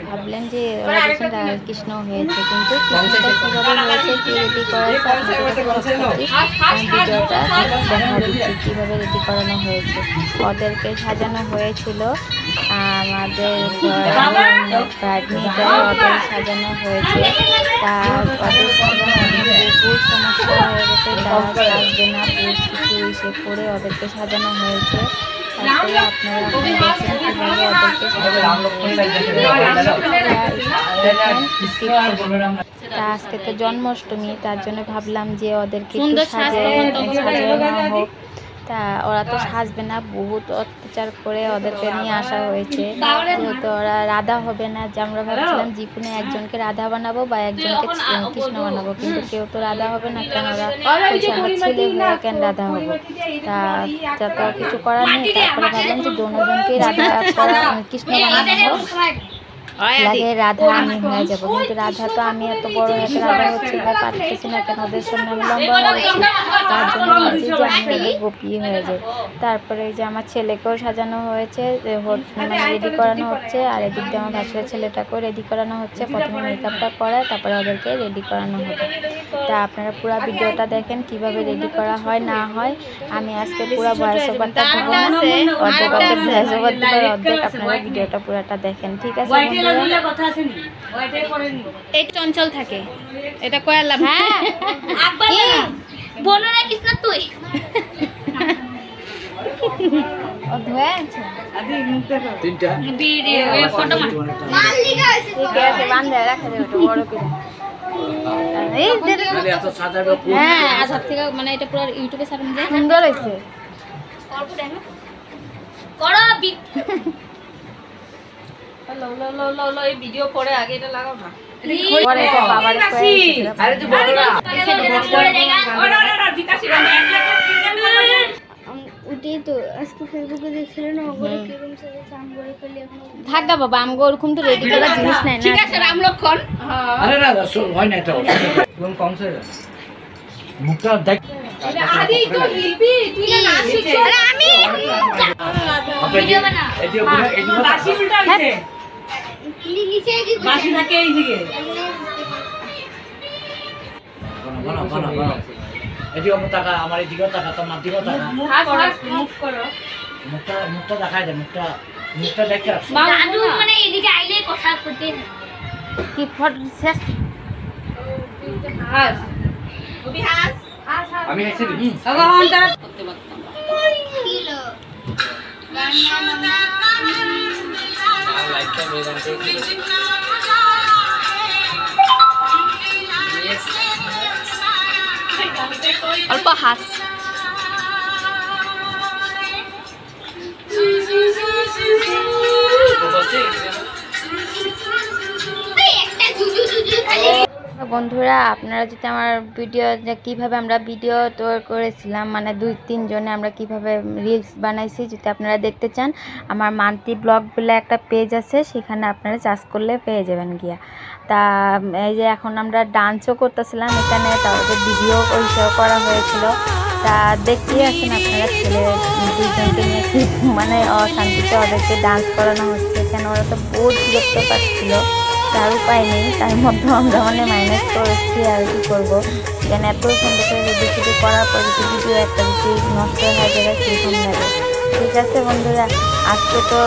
ভাবলেন যে ওরা দুজন রাধাকৃষ্ণ হয়েছে, কিন্তু কৃষ্ণটা কীভাবে হয়েছে কি রেডি করেছে ভিডিওটা দেখা দিচ্ছি কীভাবে রেডি করানো হয়েছে। ওদেরকে সাজানো হয়েছিল আমাদের ব্রাইডনিটা, ওদের সাজানো হয়েছে। তা ওদের সাজানো বহু সমস্যা হয়ে গেছে, তারা সাজবে না কিছু এসে করে ওদেরকে সাজানো হয়েছে। তারপরে আপনারা দেখছেন কীভাবে ওদেরকে সাজানো হয়েছে। তা আজকে তো জন্মাষ্টমী, তার জন্য ভাবলাম যে ওদেরকে একটু সাজানো হোক। তা ওরা তো সাজবে না, বহুত অত্যাচার করে ওদেরকে নিয়ে আসা হয়েছে। যেহেতু ওরা রাধা হবে না, যে আমরা ভাবছিলাম যে কোনো একজনকে রাধা বানাবো বা একজনকে কৃষ্ণ বানাবো, কিন্তু কেউ তো রাধা হবে না, কেন ওরা ছেলে হয়ে কেন রাধা হবো। তা তো কিছু করার নেই। তারপরে ভাবলাম যে দুজনকেই রাধা কৃষ্ণ বানাবো, লাগে রাধা আমি হয়ে যাবো। কিন্তু রাধা তো আমি এত বড় একটা রাধা হচ্ছে পারতেছি না, কেন ওদের সামনে আমি লম্বা হয়েছি, তার জন্য ভাবছি যে আমি ওদের গোপী হয়ে যাই। তারপরে এই যে আমার ছেলেকেও সাজানো হয়েছে, মানে রেডি করানো হচ্ছে, আর এদিক দিয়ে আমার ভাসুরের ছেলেটাকেও রেডি করানো হচ্ছে। প্রথমে মেকআপটা করে তারপরে ওদেরকে রেডি করানো হবে। তা আপনারা পুরো ভিডিওটা দেখেন কিভাবে রেডি করা হয় না হয়। আমি আজকে পুরো ভয়েস ওভারটা দেবো না, অর্ধেক ভয়েস ওভার দেবো, অর্ধেক আপনারা ভিডিওটা পুরোটা দেখেন, ঠিক আছে? এই চঞ্চল থাকে, এটা কয়ার লাভ। হ্যাঁ বলো না কৃষ্ণ তুই মানে এটা পুরো ইউটিউবে ছাড়ুন যে সুন্দর হয়েছে। এই ভিডিও পরে আগে এটা লাগাও না। থাকা বাবা আমগো ওরকম তো রেডি করা জিনিস নাই না। ঠিক আছে রামলক্ষণ। আরে না হয় না, এটা কম ছে মুখটা দেখ। আদি তো শিল্পী তুই না নাচ শিখছ। আরে আমি ভিডিও বানা। এদিকে বাসি উল্টা হইছে, নিচে কি বাসি থাকে এই দিকে। বানা বানা বানা এদিকে টাকা আমার এদিকে টাকা তো মার দিকে টাকা মুখ করো, মুখটা দেখায় দে, মুখটা দেখতে রাখ। দাদু মানে এদিকে আইলে কথা করতে কি ফটো শেষ হাস ওবি হাস আমি এসে দিই ভগবান তারা করতে পারতাম। কিলো লাইকটা বেদান থেকে অল্প হাস বন্ধুরা, আপনারা যদি আমার ভিডিও কিভাবে আমরা ভিডিও তৈরি করেছিলাম, মানে 2-3 জনে আমরা কিভাবে রিলস বানাইছি, যদি আপনারা দেখতে চান আমার মান্থলি ব্লগ বলে একটা পেজ আছে, সেখানে আপনারা চার্জ করলে পেয়ে যাবেন গিয়া। তা এই যে এখন আমরা ডান্সও করতেছিলাম এখানে, তাদের ভিডিও ওইসব করা হয়েছিল। তা দেখতেই আছেন আপনারা ছেলে দুইজনকে নিয়ে কি মানে অশান্তিতে ওদেরকে ডান্স করানো হচ্ছে, কেন ওরা তো বহুত বিরক্ত পাচ্ছিল। তার উপায় নেই, তার মধ্যে আমরা মানে মাইনাস করেছি আর কি করবো। যেন এত সুন্দর করে রেডি ফেডি করার পর যদি ভিডিও একটা যদি নষ্ট হয়ে যাবে সেরকম লাগে। ঠিক আছে বন্ধুরা, আজকে তো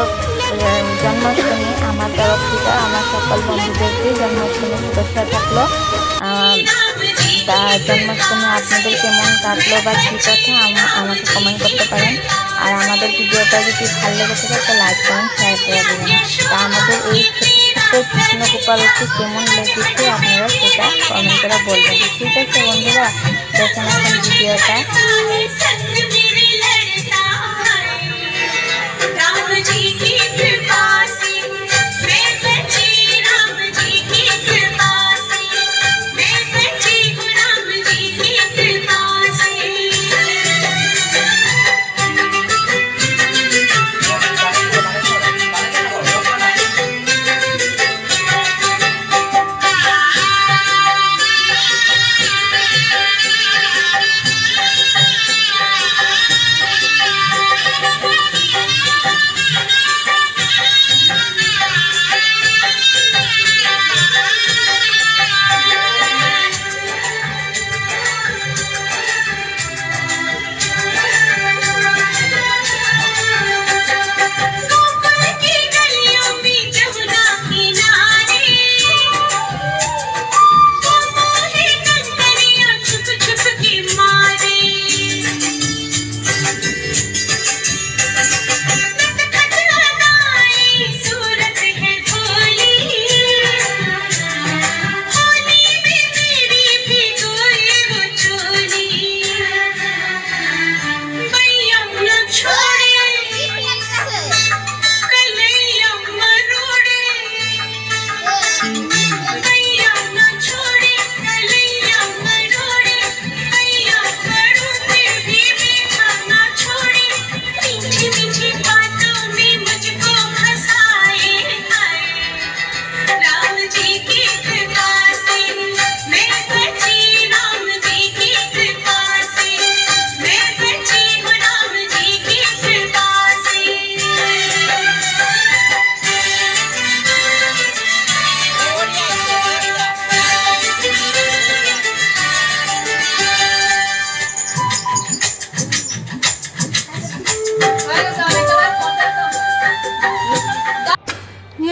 জন্মাষ্টমী, আমার তরফ থেকে আমার সকল বন্ধুদেরকেই জন্মাষ্টমী শুভেচ্ছা থাকলো। তা জন্মাষ্টমী আপনাদের কেমন কাটলো বা কী কথা আমাকে কমেন্ট করতে পারেন। আর আমাদের ভিডিওটা যদি ভালো লেগে থাকে তো লাইক কমেন্ট শেয়ার করে দেবেন। তা আমাদের এই কৃষ্ণ গোপালকে কেমন লেগেছে আপনারা সেটা কমেন্ট করে বলবেন। ঠিক আছে বন্ধুরা, দেখেন এখন ভিডিওটা।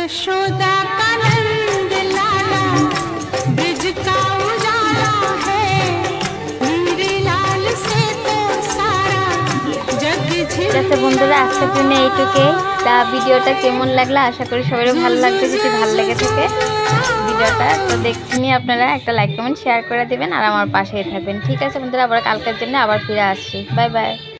यशोदा का नंद लाला ब्रिज का उजाला है, मेरे लाल से तो सारा जग ঠিক আছে বন্ধুরা, আজকের জন্য এইটুকুই। তা ভিডিওটা কেমন লাগলো আশা করি সবারই ভালো লাগবে। যদি ভালো লেগে থাকে ভিডিওটা তো দেখছেন আপনারা, একটা লাইক কমেন্ট শেয়ার করে দেবেন আর আমার পাশেই থাকবেন। ঠিক আছে বন্ধুরা, আবার কালকের জন্য আবার ফিরে আসছি। Bye bye.